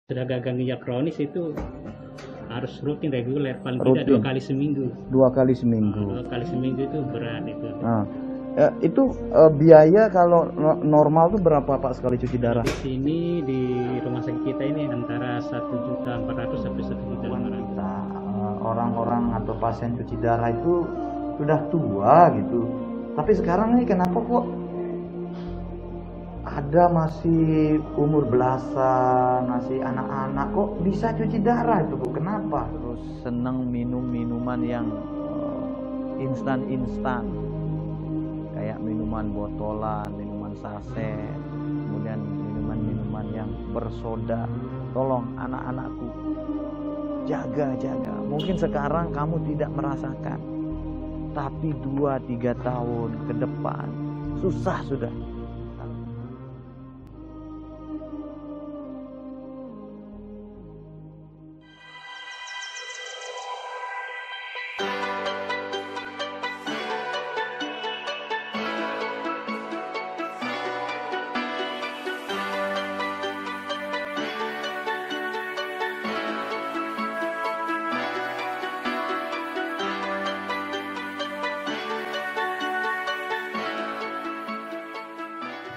Sudah gagal ginjal kronis itu harus rutin reguler, paling tidak Rutin. 2 kali seminggu. 2 kali seminggu. 2 kali seminggu itu berat itu. Nah, itu biaya kalau normal tuh berapa Pak sekali cuci darah? Di sini di rumah sakit kita ini antara 1.400.000 sampai 1.500.000. Orang-orang atau pasien cuci darah itu sudah tua gitu. Tapi sekarang nih kenapa kok ada masih umur belasan, masih anak-anak kok bisa cuci darah itu Bu? Kenapa? Terus seneng minum minuman yang instan-instan, kayak minuman botolan, minuman saset, kemudian minuman-minuman yang bersoda. Tolong anak-anakku, jaga-jaga. Mungkin sekarang kamu tidak merasakan, tapi 2-3 tahun ke depan susah sudah.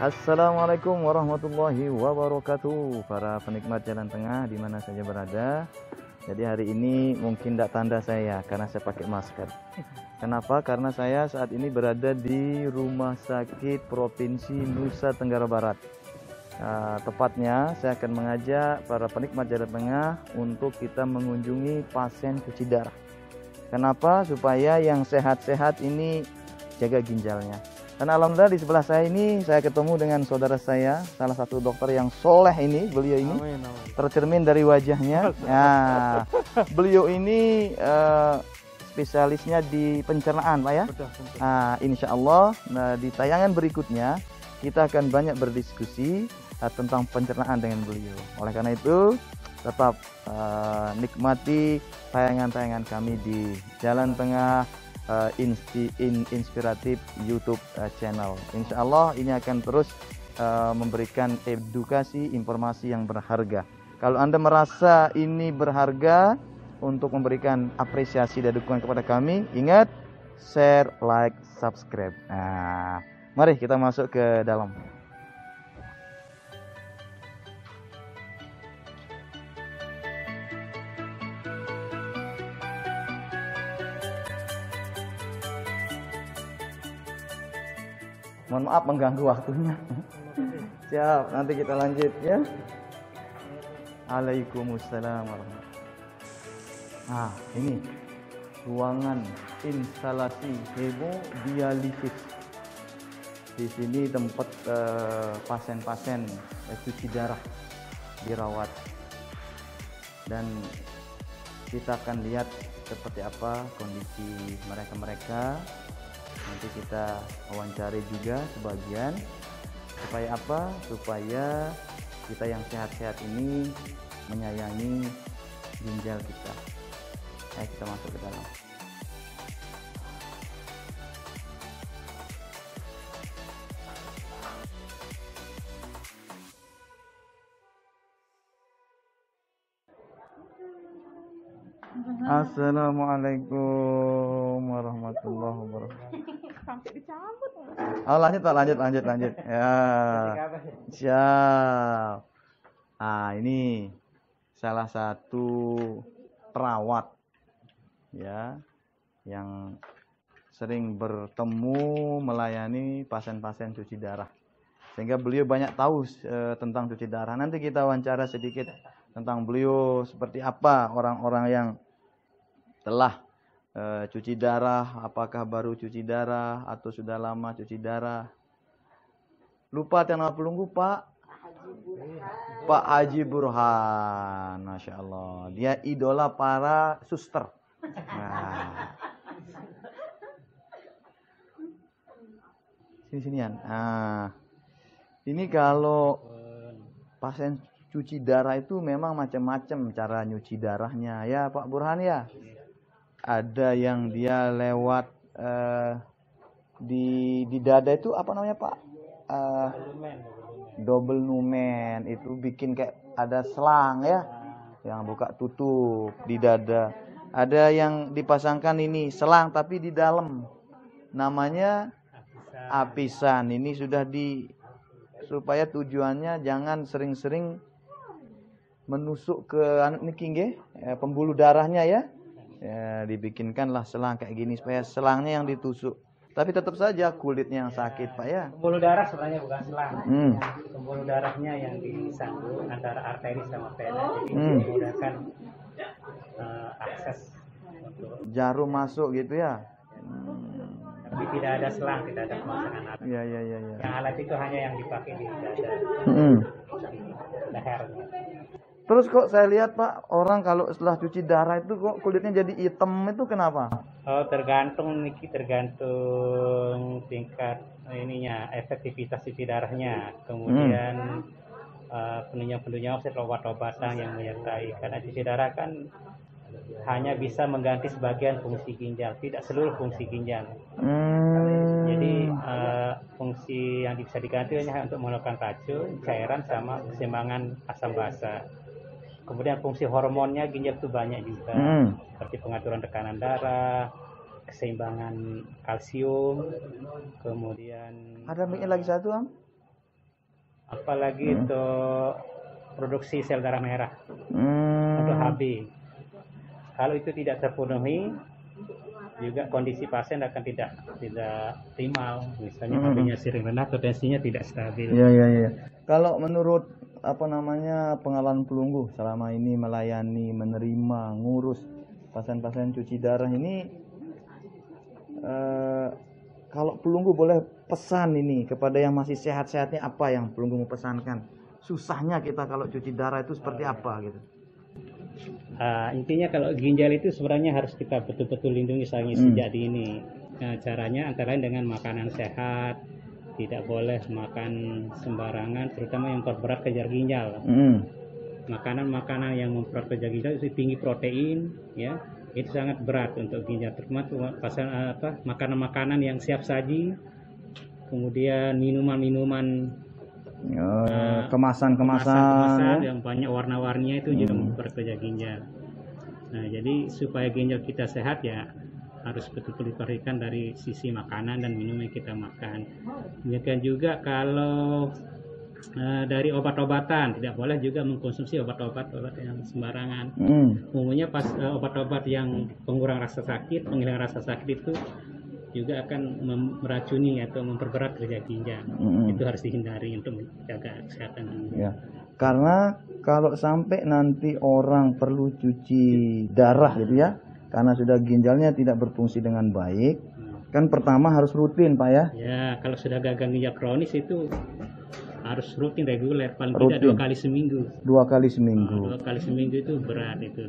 Assalamualaikum warahmatullahi wabarakatuh, para penikmat jalan tengah di mana saja berada. Jadi hari ini mungkin tidak tanda saya karena saya pakai masker. Kenapa? Karena saya saat ini berada di Rumah Sakit Provinsi Nusa Tenggara Barat. Tepatnya saya akan mengajak para penikmat jalan tengah untuk kita mengunjungi pasien cuci darah. Kenapa? Supaya yang sehat-sehat ini jaga ginjalnya. Dan alhamdulillah di sebelah saya ini saya ketemu dengan saudara saya, salah satu dokter yang soleh ini, beliau ini. Amin. Tercermin dari wajahnya. Nah, beliau ini spesialisnya di pencernaan, Pak ya. Nah, insya Allah di tayangan berikutnya kita akan banyak berdiskusi tentang pencernaan dengan beliau. Oleh karena itu tetap nikmati tayangan-tayangan kami di Jalan Tengah Inspiratif YouTube channel. Insya Allah ini akan terus memberikan edukasi, informasi yang berharga. Kalau Anda merasa ini berharga untuk memberikan apresiasi dan dukungan kepada kami, ingat share, like, subscribe. Nah, mari kita masuk ke dalam. Mohon maaf mengganggu waktunya. Siap, nanti kita lanjut ya. Waalaikumsalam warahmatullahi. Nah, ini ruangan instalasi hemodialisis. Di sini tempat pasien-pasien cuci darah dirawat. Dan kita akan lihat seperti apa kondisi mereka-mereka. Nanti kita wawancari juga sebagian. Supaya apa? Supaya kita yang sehat-sehat ini menyayangi ginjal kita. Ayo kita masuk ke dalam. Assalamualaikum warahmatullahi wabarakatuh. Sampai dicabut. Oh, lanjut. Ya. Siap. Nah, ini salah satu perawat ya yang sering bertemu melayani pasien-pasien cuci darah. Sehingga beliau banyak tahu tentang cuci darah. Nanti kita wawancara sedikit tentang beliau, seperti apa orang-orang yang telah cuci darah, apakah baru cuci darah atau sudah lama cuci darah. Lupa nama pelunggu Pak Haji Burhan. Masya Allah, dia idola para suster. Nah, sini-sinian. Nah, ini kalau pasien cuci darah itu memang macam-macam cara nyuci darahnya ya Pak Burhan ya. Ada yang dia lewat di dada itu apa namanya Pak? Double numen itu bikin kayak ada selang ya, yang buka tutup di dada. Ada yang dipasangkan ini selang tapi di dalam, namanya apisan. Ini sudah supaya tujuannya jangan sering-sering menusuk ke pembuluh darahnya ya. Ya, dibikinkanlah selang kayak gini supaya selangnya yang ditusuk. Tapi tetap saja kulitnya yang sakit, Pak ya. Pembuluh darah sebenarnya bukan selang. Pembuluh darahnya yang disambung antara arteri sama vena, jadi memudahkan akses untuk jarum masuk gitu ya. Tapi tidak ada selang, tidak ada pemasangan alat. Iya. Yang alat itu hanya yang dipakai di dada, lehernya. Terus kok saya lihat Pak, orang kalau setelah cuci darah itu kok kulitnya jadi hitam, itu kenapa? Oh, tergantung tingkat efektivitas cuci darahnya. Kemudian penunjang-penunjang obat-obatan yang menyertai. Karena cuci darah kan hanya bisa mengganti sebagian fungsi ginjal, tidak seluruh fungsi ginjal. Jadi fungsi yang bisa diganti hanya untuk mengeluarkan racun, cairan, sama keseimbangan asam basa. Kemudian fungsi hormonnya ginjal itu banyak juga, seperti pengaturan tekanan darah, keseimbangan kalsium, kemudian ada lagi satu Am? Apalagi untuk produksi sel darah merah untuk HB. Kalau itu tidak terpenuhi, juga kondisi pasien akan tidak optimal. Misalnya HB-nya sering rendah atau tensinya tidak stabil. Iya. Kalau menurut pengalaman pelunggu selama ini melayani, menerima, ngurus pasien-pasien cuci darah ini, kalau pelunggu boleh pesan ini kepada yang masih sehat-sehatnya, apa yang pelunggu mau pesankan? Susahnya kita kalau cuci darah itu seperti apa gitu? Intinya kalau ginjal itu sebenarnya harus kita betul-betul lindungi sejak dini. Caranya antara lain dengan makanan sehat, tidak boleh makan sembarangan, terutama yang memperberat kejar ginjal. Makanan-makanan yang memperberat kejar ginjal itu tinggi protein, ya, itu sangat berat untuk ginjal. Terutama makanan-makanan yang siap saji, kemudian minuman-minuman kemasan yang banyak warna-warninya itu juga memperberat kejar ginjal. Nah, jadi supaya ginjal kita sehat ya harus betul-betul diperhatikan dari sisi makanan dan minum yang kita makan. Demikian juga kalau dari obat-obatan, tidak boleh juga mengkonsumsi obat-obat yang sembarangan. Umumnya pas obat-obat yang pengurang rasa sakit, penghilang rasa sakit itu juga akan meracuni atau memperberat kerja ginjal. Itu harus dihindari untuk menjaga kesehatan ginjal. Ya. Karena kalau sampai nanti orang perlu cuci darah gitu ya, karena sudah ginjalnya tidak berfungsi dengan baik, kan pertama harus rutin Pak ya? Ya, kalau sudah gagal ginjal kronis itu harus rutin, reguler, paling tidak 2 kali seminggu. 2 kali seminggu. 2 kali seminggu itu berat itu.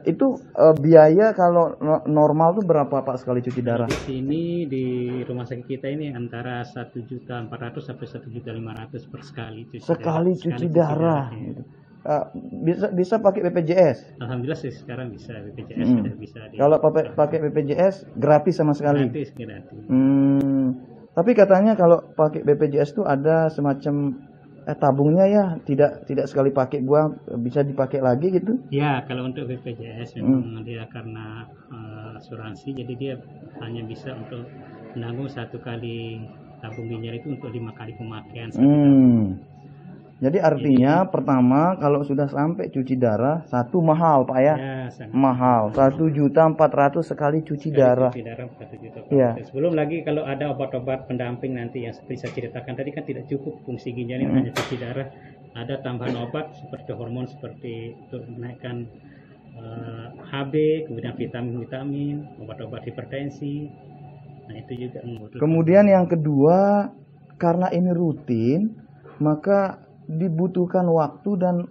Itu biaya kalau normal tuh berapa Pak sekali cuci darah? Di sini di rumah sakit kita ini antara 1.400.000 sampai 1.500.000 per sekali cuci darah. Cuci darah. Gitu. Bisa pakai BPJS? Alhamdulillah sih sekarang bisa BPJS sudah bisa. Kalau pakai BPJS gratis sama sekali? Gratis. Tapi katanya kalau pakai BPJS itu ada semacam tabungnya ya, tidak sekali pakai buang, bisa dipakai lagi gitu? Ya, kalau untuk BPJS memang dia karena asuransi, jadi dia hanya bisa untuk menanggung 1 kali tabung ginjal itu untuk 5 kali pemakaian. Jadi artinya pertama kalau sudah sampai cuci darah, satu mahal Pak ya? Mahal, 1.400.000 sekali cuci darah. Cuci darah 1.400.000. Ya. Sebelum lagi kalau ada obat-obat pendamping nanti yang seperti saya ceritakan tadi kan tidak cukup fungsi ginjal ini hanya cuci darah. Ada tambahan obat seperti hormon seperti untuk menaikkan HB, kemudian vitamin-vitamin, obat-obat hipertensi. Nah itu juga membutuhkan. Kemudian yang kedua, karena ini rutin, maka dibutuhkan waktu dan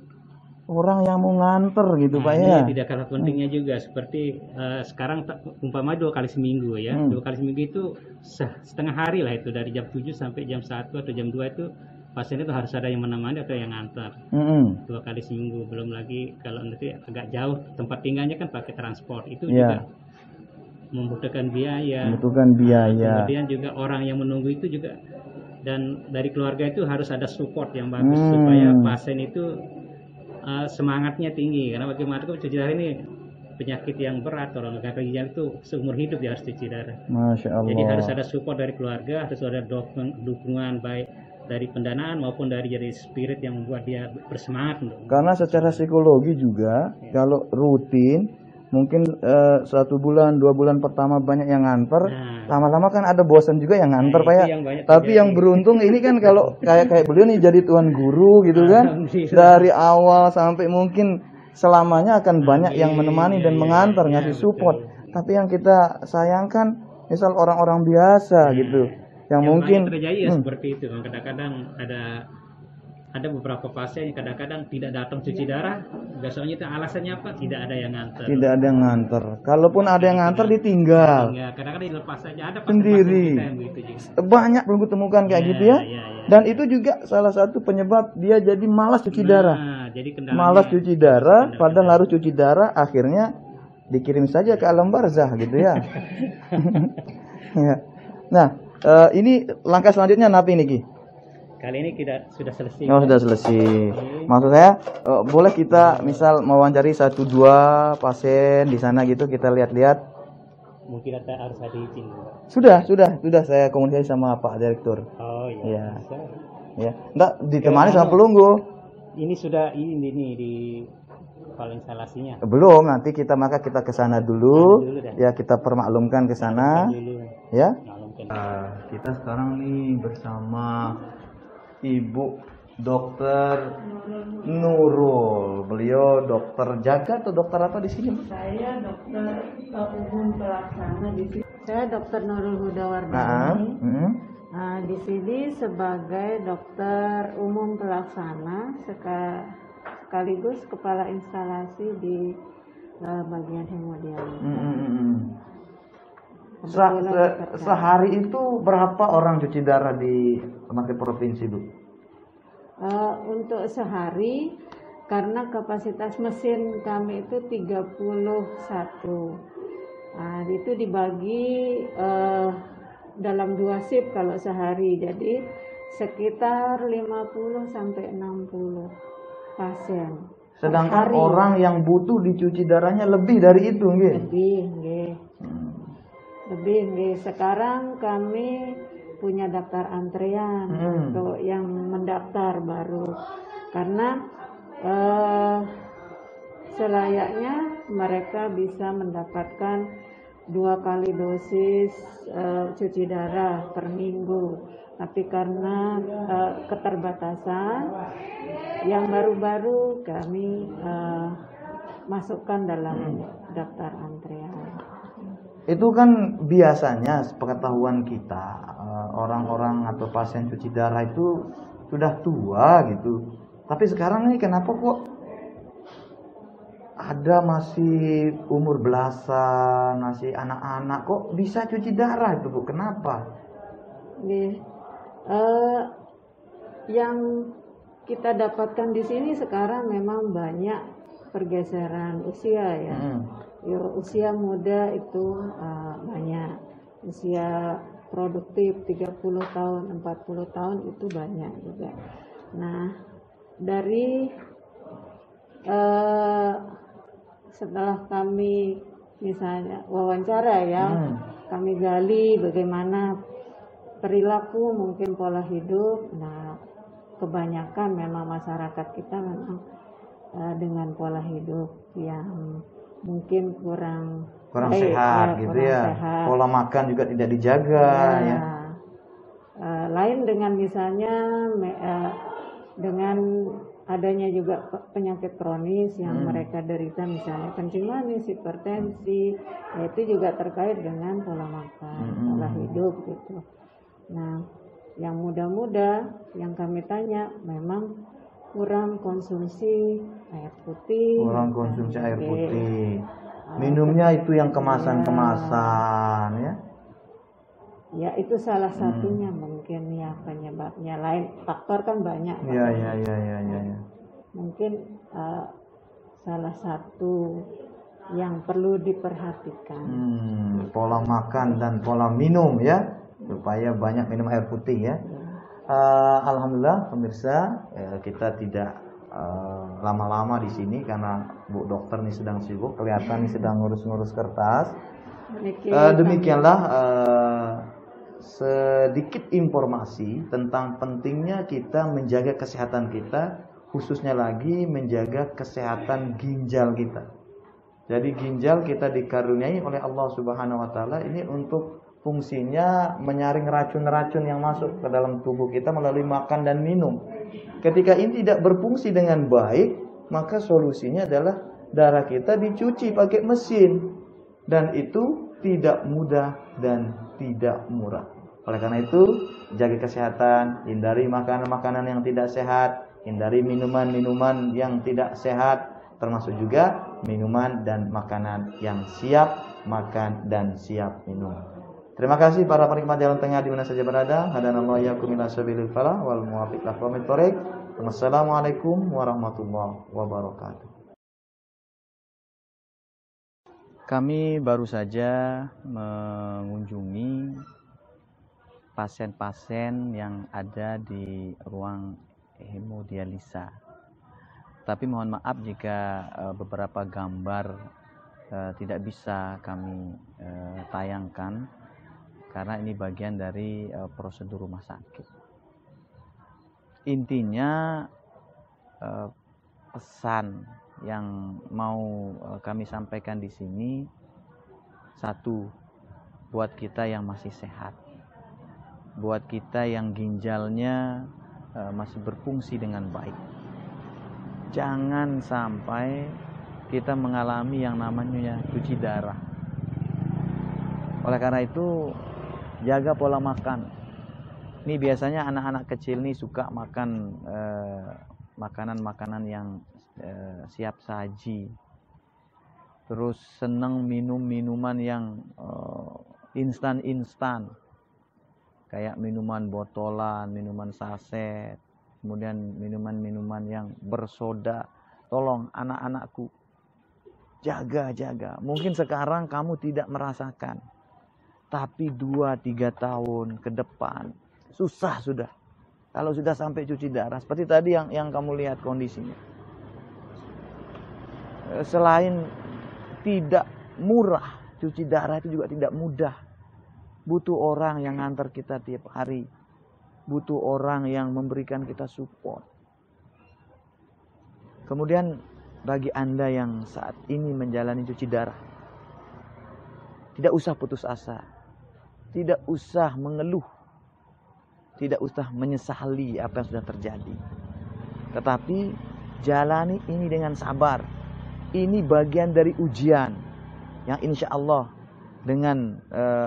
orang yang mau nganter gitu Pak ya. Tidak kalah pentingnya juga seperti sekarang umpama 2 kali seminggu ya. 2 kali seminggu itu setengah hari lah itu, dari jam 7 sampai jam 1 atau jam 2 itu pasien itu harus ada yang menemani atau yang nganter. 2 kali seminggu, belum lagi kalau nanti agak jauh tempat tinggalnya kan pakai transport itu juga membutuhkan biaya. Kemudian juga orang yang menunggu itu juga, dan dari keluarga itu harus ada support yang bagus supaya pasien itu semangatnya tinggi, karena bagaimanapun cuci darah ini penyakit yang berat. Orang gagal ginjal itu seumur hidup dia harus cuci darah. Masya Allah. Jadi harus ada support dari keluarga, harus ada dukungan baik dari pendanaan maupun dari spirit yang membuat dia bersemangat. Karena secara psikologi juga kalau rutin mungkin 1 bulan 2 bulan pertama banyak yang nganter, lama-lama kan ada bosan juga yang nganter Pak ya. Tapi yang beruntung ini kan kalau kayak beliau nih jadi tuan guru gitu kan, dari awal sampai mungkin selamanya akan banyak yang menemani dan mengantar, ngasih support. Tapi yang kita sayangkan misal orang-orang biasa gitu yang mungkin terjadi ya seperti itu. Kadang-kadang ada beberapa pasien yang kadang-kadang tidak datang cuci darah, besoknya itu alasannya apa? Tidak ada yang nganter. Tidak ada yang nganter. Kalaupun ada yang nganter ditinggal. Ya, kadang-kadang dilepas saja. Ada sendiri. Banyak belum temukan kayak gitu ya. Dan itu juga salah satu penyebab dia jadi malas cuci darah. Jadi malas cuci darah, padahal harus cuci darah, akhirnya dikirim saja ke alam barzah gitu ya. Ya. Nah, ini langkah selanjutnya apa ini Ki? Kali ini kita sudah selesai. Oh, sudah selesai. Maksud saya, boleh kita misal mewawancari 1-2 pasien di sana gitu, kita lihat-lihat. Mungkin harus ada izin. Sudah saya komunikasi sama Pak Direktur. Oh iya. Ya. Enggak ditemani sama pelunggu. Ini sudah ini di kepala instalasinya. Belum, nanti kita ke sana dulu. Ya, kita permaklumkan ke sana. Ya. Kita sekarang nih bersama Ibu Dokter Nurul. Beliau dokter jaga atau dokter apa di sini? Saya dokter umum pelaksana di sini. Saya Dokter Nurul Hudawardani. Di sini sebagai dokter umum pelaksana sekaligus kepala instalasi di bagian hemodialisis. Sehari itu berapa orang cuci darah di rumah sakit provinsi Bu? Untuk sehari, karena kapasitas mesin kami itu 31. Itu dibagi dalam 2 shift kalau sehari, jadi sekitar 50 sampai 60 pasien. Sedangkan orang yang butuh dicuci darahnya lebih dari itu, nggih? Lebih. Sekarang kami punya daftar antrean untuk yang mendaftar baru, karena selayaknya mereka bisa mendapatkan 2 kali dosis cuci darah per minggu, tapi karena keterbatasan yang baru-baru kami masukkan dalam daftar antrean. Itu kan biasanya sepengetahuan kita orang-orang atau pasien cuci darah itu sudah tua gitu. Tapi sekarang ini kenapa kok ada masih umur belasan, masih anak-anak kok bisa cuci darah itu Bu? Kenapa? Yang kita dapatkan di sini sekarang memang banyak pergeseran usia ya. Usia muda itu banyak, usia produktif 30 tahun, 40 tahun itu banyak juga. Nah, dari setelah kami misalnya wawancara ya, kami gali bagaimana perilaku, mungkin pola hidup. Nah, kebanyakan memang masyarakat kita memang dengan pola hidup yang mungkin kurang sehat gitu ya. Sehat. Pola makan juga tidak dijaga ya. Lain dengan misalnya dengan adanya juga penyakit kronis yang mereka derita, misalnya kencing manis, hipertensi, itu juga terkait dengan pola makan, pola hidup gitu. Nah, yang muda-muda yang kami tanya memang kurang konsumsi air putih. Minumnya itu yang kemasan-kemasan ya. Ya, itu salah satunya mungkin ya penyebabnya. Lain faktor kan banyak. Iya. Mungkin salah satu yang perlu diperhatikan. Pola makan dan pola minum ya, supaya banyak minum air putih ya. Alhamdulillah pemirsa, kita tidak lama-lama di sini karena Bu Dokter nih sedang sibuk, kelihatan nih sedang ngurus-ngurus kertas. Demikianlah sedikit informasi tentang pentingnya kita menjaga kesehatan kita, khususnya lagi menjaga kesehatan ginjal kita. Jadi ginjal kita dikaruniai oleh Allah Subhanahu wa taala ini untuk fungsinya menyaring racun-racun yang masuk ke dalam tubuh kita melalui makan dan minum. Ketika ini tidak berfungsi dengan baik, maka solusinya adalah darah kita dicuci pakai mesin, dan itu tidak mudah dan tidak murah. Oleh karena itu, jaga kesehatan, hindari makanan-makanan yang tidak sehat, hindari minuman-minuman yang tidak sehat, termasuk juga minuman dan makanan yang siap makan dan siap minum. Terima kasih para penikmat jalan tengah di mana saja berada. Hadanallahu iyyakum ila sabilil falah wal muwaffiq aqwamit thoriq. Wassalamualaikum warahmatullahi wabarakatuh. Kami baru saja mengunjungi pasien-pasien yang ada di ruang hemodialisa. Tapi mohon maaf jika beberapa gambar tidak bisa kami tayangkan, karena ini bagian dari prosedur rumah sakit. Intinya pesan yang mau kami sampaikan di sini, satu, buat kita yang masih sehat, buat kita yang ginjalnya masih berfungsi dengan baik, jangan sampai kita mengalami yang namanya cuci darah. Oleh karena itu, jaga pola makan. Ini biasanya anak-anak kecil nih suka makan makanan-makanan yang siap saji. Terus senang minum minuman yang instan-instan. Kayak minuman botolan, minuman saset, kemudian minuman-minuman yang bersoda. Tolong anak-anakku, jaga. Mungkin sekarang kamu tidak merasakan, tapi 2-3 tahun ke depan susah sudah. Kalau sudah sampai cuci darah, seperti tadi yang kamu lihat kondisinya. Selain tidak murah, cuci darah itu juga tidak mudah. Butuh orang yang ngantar kita tiap hari. Butuh orang yang memberikan kita support. Kemudian bagi Anda yang saat ini menjalani cuci darah, tidak usah putus asa. Tidak usah mengeluh. Tidak usah menyesali apa yang sudah terjadi. Tetapi jalani ini dengan sabar. Ini bagian dari ujian yang insya Allah dengan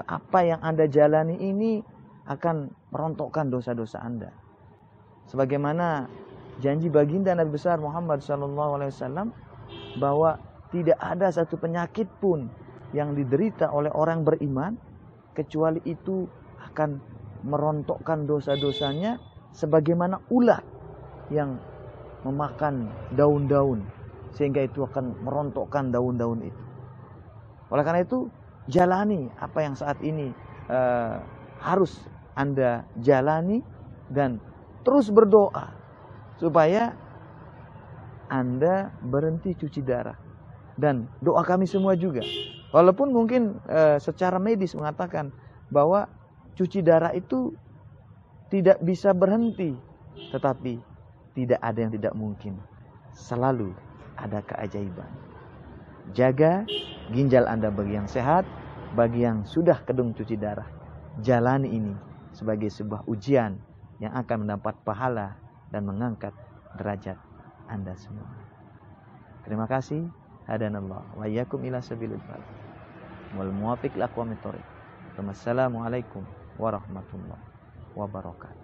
apa yang Anda jalani ini akan merontokkan dosa-dosa Anda. Sebagaimana janji baginda Nabi besar Muhammad SAW bahwa tidak ada satu penyakit pun yang diderita oleh orang beriman kecuali itu akan merontokkan dosa-dosanya sebagaimana ulat yang memakan daun-daun, sehingga itu akan merontokkan daun-daun itu. Oleh karena itu, jalani apa yang saat ini harus Anda jalani, dan terus berdoa supaya Anda berhenti cuci darah. Dan doa kami semua juga, walaupun mungkin secara medis mengatakan bahwa cuci darah itu tidak bisa berhenti, tetapi tidak ada yang tidak mungkin. Selalu ada keajaiban. Jaga ginjal Anda bagi yang sehat, bagi yang sudah kedung cuci darah. Jalani ini sebagai sebuah ujian yang akan mendapat pahala dan mengangkat derajat Anda semua. Terima kasih. Hadanallah wa iyyakum ila sabilil falah wal muwaffiq aqwamit thoriq. Wassalamualaikum warahmatullahi wabarakatuh.